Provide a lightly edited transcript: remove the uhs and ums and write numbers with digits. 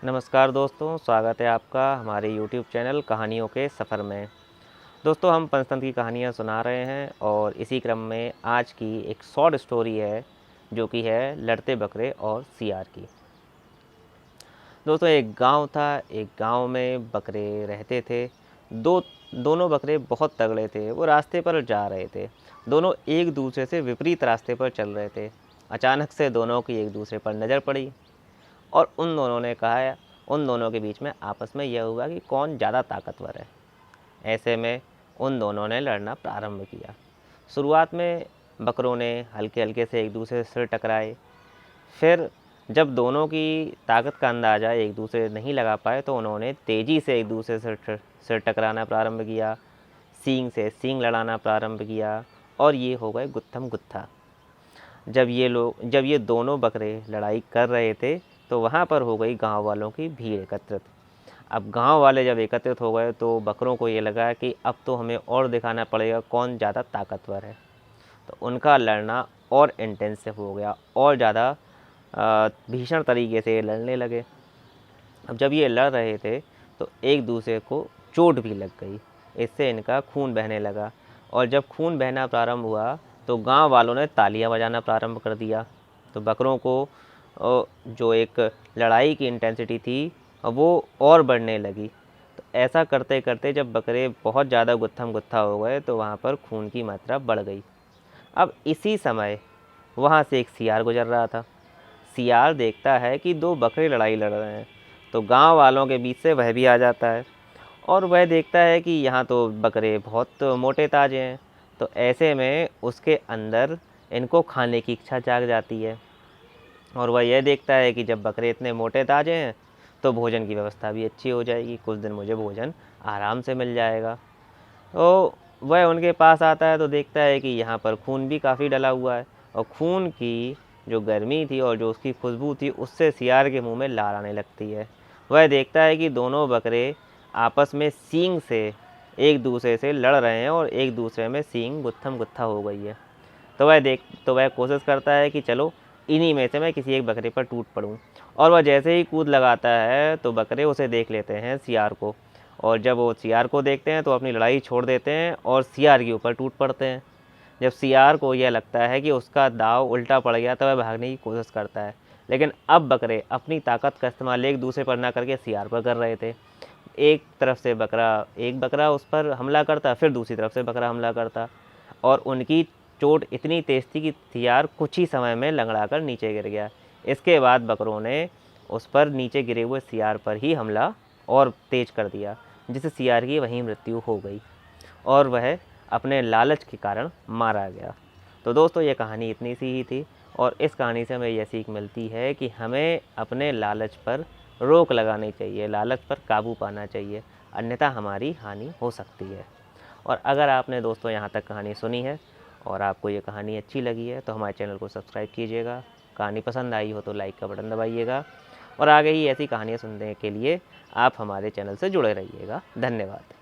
नमस्कार दोस्तों, स्वागत है आपका हमारे YouTube चैनल कहानियों के सफ़र में। दोस्तों, हम पंचतंत्र की कहानियाँ सुना रहे हैं और इसी क्रम में आज की एक शॉर्ट स्टोरी है जो कि है लड़ते बकरे और सियार की। दोस्तों, एक गांव था। एक गांव में बकरे रहते थे। दोनों बकरे बहुत तगड़े थे। वो रास्ते पर जा रहे थे। दोनों एक दूसरे से विपरीत रास्ते पर चल रहे थे। अचानक से दोनों की एक दूसरे पर नज़र पड़ी और उन दोनों ने कहा, उन दोनों के बीच में आपस में यह हुआ कि कौन ज़्यादा ताकतवर है। ऐसे में उन दोनों ने लड़ना प्रारंभ किया। शुरुआत में बकरों ने हल्के हल्के से एक दूसरे से सिर टकराए। फिर जब दोनों की ताकत का अंदाज़ा एक दूसरे नहीं लगा पाए तो उन्होंने तेज़ी से एक दूसरे से सिर टकराना प्रारंभ किया, सींग से सींग लड़ाना प्रारंभ किया और ये हो गए गुत्थम गुत्था। जब ये दोनों बकरे लड़ाई कर रहे थे तो वहाँ पर हो गई गांव वालों की भीड़ एकत्रित। अब गांव वाले जब एकत्रित हो गए तो बकरों को ये लगा कि अब तो हमें और दिखाना पड़ेगा कौन ज़्यादा ताकतवर है। तो उनका लड़ना और इंटेंसिव हो गया और ज़्यादा भीषण तरीके से लड़ने लगे। अब जब ये लड़ रहे थे तो एक दूसरे को चोट भी लग गई। इससे इनका खून बहने लगा और जब खून बहना प्रारंभ हुआ तो गांव वालों ने तालियां बजाना प्रारंभ कर दिया। तो बकरों को जो एक लड़ाई की इंटेंसिटी थी वो और बढ़ने लगी। तो ऐसा करते करते जब बकरे बहुत ज़्यादा गुत्थम गुत्था हो गए तो वहाँ पर खून की मात्रा बढ़ गई। अब इसी समय वहाँ से एक सियार गुजर रहा था। सियार देखता है कि दो बकरे लड़ाई लड़ रहे हैं तो गांव वालों के बीच से वह भी आ जाता है और वह देखता है कि यहाँ तो बकरे बहुत मोटे ताजे हैं। तो ऐसे में उसके अंदर इनको खाने की इच्छा जाग जाती है और वह यह देखता है कि जब बकरे इतने मोटे ताजे हैं तो भोजन की व्यवस्था भी अच्छी हो जाएगी, कुछ दिन मुझे भोजन आराम से मिल जाएगा। तो वह उनके पास आता है तो देखता है कि यहाँ पर खून भी काफ़ी डला हुआ है और खून की जो गर्मी थी और जो उसकी खुशबू थी उससे सियार के मुंह में लार आने लगती है। वह देखता है कि दोनों बकरे आपस में सींग से एक दूसरे से लड़ रहे हैं और एक दूसरे में सींग गुत्थम गुत्था हो गई है। तो वह कोशिश करता है कि चलो इन्हीं में से मैं किसी एक बकरे पर टूट पड़ूं और वह जैसे ही कूद लगाता है तो बकरे उसे देख लेते हैं, सियार को। और जब वो सियार को देखते हैं तो अपनी लड़ाई छोड़ देते हैं और सियार के ऊपर टूट पड़ते हैं। जब सियार को यह लगता है कि उसका दाव उल्टा पड़ गया तो वह भागने की कोशिश करता है, लेकिन अब बकरे अपनी ताकत का इस्तेमाल एक दूसरे पर ना करके सियार पर कर रहे थे। एक तरफ से एक बकरा उस पर हमला करता, फिर दूसरी तरफ से बकरा हमला करता और उनकी चोट इतनी तेज थी कि सियार कुछ ही समय में लंगड़ा कर नीचे गिर गया। इसके बाद बकरों ने उस पर नीचे गिरे हुए सियार पर ही हमला और तेज कर दिया, जिससे सियार की वहीं मृत्यु हो गई और वह अपने लालच के कारण मारा गया। तो दोस्तों, ये कहानी इतनी सी ही थी और इस कहानी से हमें यह सीख मिलती है कि हमें अपने लालच पर रोक लगानी चाहिए, लालच पर काबू पाना चाहिए, अन्यथा हमारी हानि हो सकती है। और अगर आपने दोस्तों यहाँ तक कहानी सुनी है और आपको ये कहानी अच्छी लगी है तो हमारे चैनल को सब्सक्राइब कीजिएगा। कहानी पसंद आई हो तो लाइक का बटन दबाइएगा और आगे ही ऐसी कहानियाँ सुनने के लिए आप हमारे चैनल से जुड़े रहिएगा। धन्यवाद।